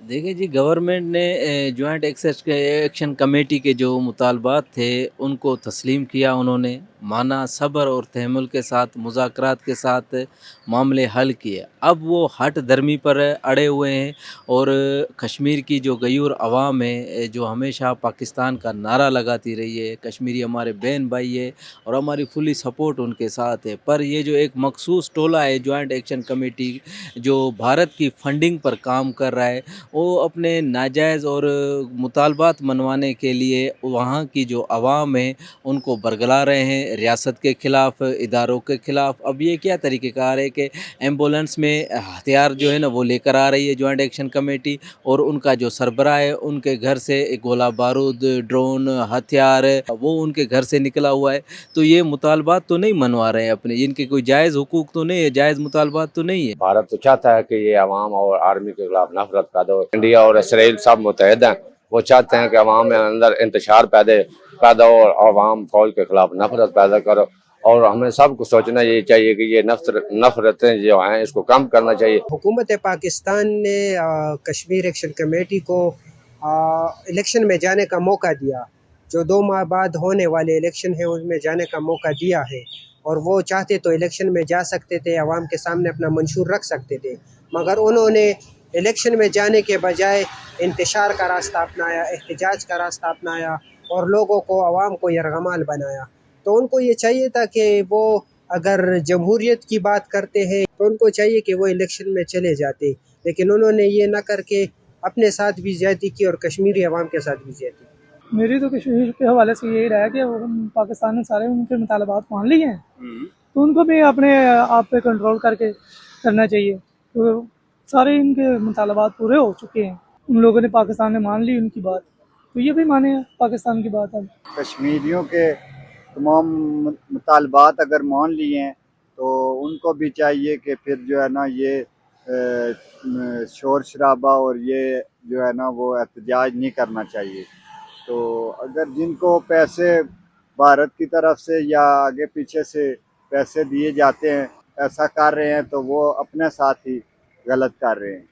देखिए जी, गवर्नमेंट ने joint access के एक्शन कमेटी के जो मुतालबात थे, उनको तस्लीम किया उन्होंने, माना, सब्र और तहम्मुल के साथ, मुज़ाकरात के साथ मामले हल किए। अब वो हठ धर्मी पर अड़े हुए हैं और कश्मीर की जो गयूर अवाम है, जो हमेशा पाकिस्तान का नारा लगाती रही है, कश्मीरी हमारे बहन भाई है और हमारी फुली सपोर्ट उनके साथ है। पर ये जो एक मखसूस टोला है जॉइंट एक्शन कमेटी, जो भारत की फंडिंग पर काम कर रहा है, वो अपने नाजायज़ और मुतालबात मनवाने के लिए वहाँ की जो अवाम है उनको बरगला रहे हैं, रियासत के ख़िलाफ़, इदारों के ख़िलाफ़। अब ये क्या तरीक़ेकार है कि एम्बुलेंस में हथियार जो है ना वो लेकर आ रही है जॉइंट एक्शन कमेटी, और उनका जो सरबराह है उनके घर से एक गोला बारूद, ड्रोन, हथियार वो उनके घर से निकला हुआ है। तो ये मुतालबात तो नहीं मनवा रहे हैं अपने, इनके कोई जायज़ हुकूक तो नहीं है, जायज़ मुतालबात तो नहीं है। भारत तो चाहता है कि ये अवाम और आर्मी के खिलाफ नफरत पैदा हो। इंडिया और इसराइल सब मुतहद हैं। वो चाहते हैं कि अवाम में अंदर इंतशार पैदा हो और अवाम फौज के खिलाफ नफरत पैदा करो। और हमें सबको सोचना ये चाहिए कि ये नफरतें जो हैं इसको कम करना चाहिए। हुकूमत पाकिस्तान ने कश्मीर एक्शन कमेटी को इलेक्शन में जाने का मौका दिया। जो 2 माह बाद होने वाले इलेक्शन है उसमें जाने का मौका दिया है, और वो चाहते तो इलेक्शन में जा सकते थे, आवाम के सामने अपना मंशूर रख सकते थे, मगर उन्होंने इलेक्शन में जाने के बजाय इंतशार का रास्ता अपनाया, एहतजाज का रास्ता अपनाया और लोगों को, आवाम को यरगमाल बनाया। तो उनको ये चाहिए था कि वो अगर जमहूरियत की बात करते हैं तो उनको चाहिए कि वो इलेक्शन में चले जाते, लेकिन उन्होंने ये ना करके अपने साथ भी ज्यादती की और कश्मीरी अवाम के साथ भी ज्यादती की। मेरी तो कश्मीर के हवाले से यही रहा कि पाकिस्तान ने सारे उनके मुतालबात मान लिए हैं, तो उनको भी अपने आप पे कंट्रोल करके करना चाहिए। तो सारे इनके मुतालबात पूरे हो चुके हैं, उन लोगों ने, पाकिस्तान ने मान ली उनकी बात, तो ये भी माने पाकिस्तान की बात। अब कश्मीरियों के तमाम मुतालबात अगर मान लिए हैं तो उनको भी चाहिए कि फिर जो है ना ये शोर शराबा और ये जो है ना वो एहतजाज नहीं करना चाहिए। तो अगर जिनको पैसे भारत की तरफ से या आगे पीछे से पैसे दिए जाते हैं, ऐसा कर रहे हैं, तो वो अपने साथ ही गलत कर रहे हैं।